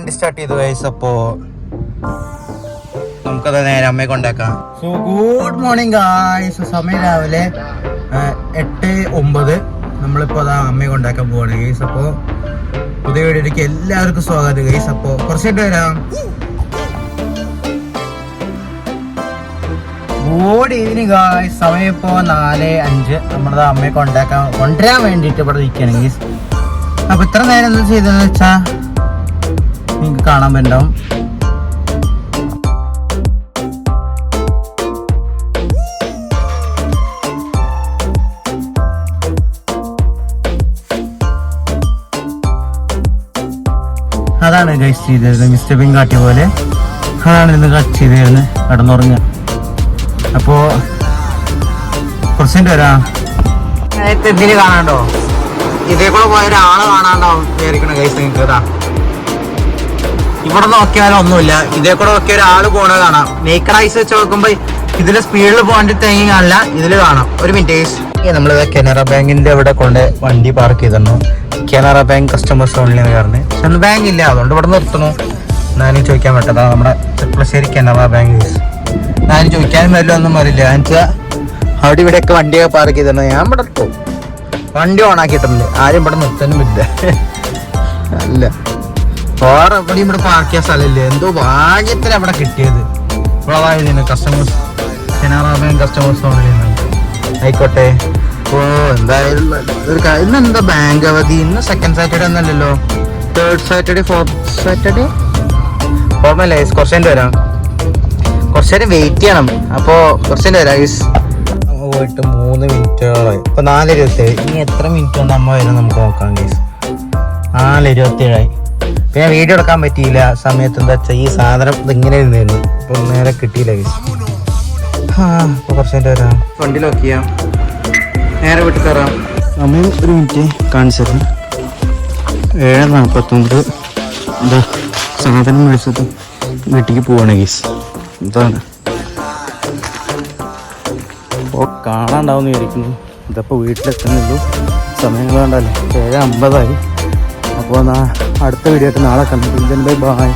വണ്ടി സ്റ്റാർട്ട് ചെയ്തു ഗൈസ്. അപ്പോ നമുക്കത് നേരെ അമ്മയെ കൊണ്ടാക്കാം. So good morning guys. സമയം രാവിലെ 8:09. നമ്മളിപ്പോ അതാ അമ്മയെ കൊണ്ടാക്കാൻ പോവാണ് ഗൈസ്. അപ്പോ പുതിയ വീഡിയോയിലേക്ക് എല്ലാവർക്കും സ്വാഗതം ഗൈസ്. അപ്പോ കുറച്ചായിട്ട് വരാം. Good evening guys. സമയം ഇപ്പോൾ 4:05. നമ്മളത് അമ്മയെ കൊണ്ടുവരാൻ വേണ്ടിയിട്ട് ഇവിടെ ഇരിക്കുകയാണ് ഗൈസ്. അപ്പൊ ഇത്ര നേരം എന്താ ചെയ്തതെന്ന് വെച്ചാ നിങ്ങൾക്ക് കാണാൻ പറ്റും. അതാണ് ഗൈസ് ചെയ്തിരുന്നത്. മിസ്റ്റർ പിങ് കാട്ടിയ പോലെ അതാണ് ഇന്ന് കട്ട് ചെയ്തിരുന്നത്. കടന്നുറങ്ങുക. അപ്പോ കുറച്ചുണ്ട് വരാം. എന്തിന് കാണാണ്ടോ? ഇതേ കൂടെ പോയ ഒരാള് കാണാണ്ടാവും വിചാരിക്കണ ഗൈസ്. നിങ്ങൾക്ക് ഇതാ ഇവിടെ നോക്കിയാലും ഒന്നുമില്ല. ഇതേ കൂടെ നോക്കിയ ഒരാള് പോണത് കാണാം. നേക്കഡ് ഐസ് വെച്ച് നോക്കുമ്പോ ഇതില് സ്പീഡിൽ പോകാണ്ട് തേങ്ങി കാണില്ല. ഇതില് കാണാം. ഒരു മിനിറ്റ്. നമ്മളിത് കനറ ബാങ്കിന്റെ അവിടെ കൊണ്ട് വണ്ടി പാർക്ക് ചെയ്തിരുന്നു. കനറ ബാങ്ക് കസ്റ്റമേഴ്സ് ഓൺലി എന്ന് പറഞ്ഞ്. പക്ഷെ ഒന്നും ബാങ്ക് ഇല്ല, അതുകൊണ്ട് ഇവിടെ നിർത്തണു. ഞാനും ചോദിക്കാൻ പറ്റതാ നമ്മുടെ ചെക്കളശ്ശേരി കനറ ബാങ്ക്. ഞാനും ചോദിക്കാനും വരില്ല ഒന്നും വരില്ല. എന്നുവെച്ചാൽ അവിടെ ഇവിടെയൊക്കെ വണ്ടിയൊക്കെ പാർക്ക് ചെയ്തിരുന്നു. ഞാൻ ഇവിടെ ഇട്ടു വണ്ടി ഓൺ ആക്കിയിട്ടുണ്ട്. ആരും ഇവിടെ നിർത്താനും ഇല്ല. അല്ല വേറെ എവിടെയും ഇവിടെ പാർക്ക് ചെയ്യാൻ സ്ഥലമില്ല. എന്തോ ഭാഗ്യത്തിന് അവിടെ കിട്ടിയത്. ഇപ്പോഴതായിരുന്നു customers Canara bank customers only. ആയിക്കോട്ടെ. ഓ എന്തായാലും ഇന്നെന്താ ബാങ്ക് അവധി? ഇന്ന് സെക്കൻഡ് സാറ്റർഡേ ഒന്നല്ലല്ലോ, തേർഡ് സാറ്റർഡേ, ഫോർത്ത് സാറ്റർഡേ. ഓർമ്മയില്ല ഗൈസ്. കുറച്ചേൻ്റെ വരാം. കുറച്ചേരം വെയിറ്റ് ചെയ്യണം. അപ്പോൾ കുറച്ചേൻ്റെ വരാം ഗൈസ്. പോയിട്ട് 3 മിനിറ്റോളായി. ഇപ്പൊ 4:27. ഇനി എത്ര മിനിറ്റ് കൊണ്ട് അമ്മ വരും നമുക്ക് നോക്കാം ഗൈസ്. 4:27. പിന്നെ വീഡിയോ എടുക്കാൻ പറ്റിയില്ല സമയത്ത്. എന്താ വെച്ചാൽ ഈ സാധനം ഇതിങ്ങനെ ഇരുന്നായിരുന്നു. ഇപ്പൊ നേരെ കിട്ടിയില്ല ഗൈസ്. ഇപ്പൊ കുറച്ചേൻ്റെ വരാം. വണ്ടി ലോക്ക് ചെയ്യാം. നേരെ വീട്ടിൽ കയറാം. സമയം ഒരു മിനിറ്റ് കാണിച്ചത് 7:49. എന്താ സാധനം മേടിച്ചത് വീട്ടിലേക്ക് പോവാണ് ഗൈസ്. ഇതാണ് കാണാണ്ടാവുന്ന വിചാരിക്കുന്നു. ഇതപ്പോൾ വീട്ടിലെത്തുന്നുള്ളൂ. സമയം കണ്ടല്ലേ 7:50. അപ്പോൾ അടുത്ത വീഡിയോ ആയിട്ട് നാളെ കണ്ടു. Bye bye.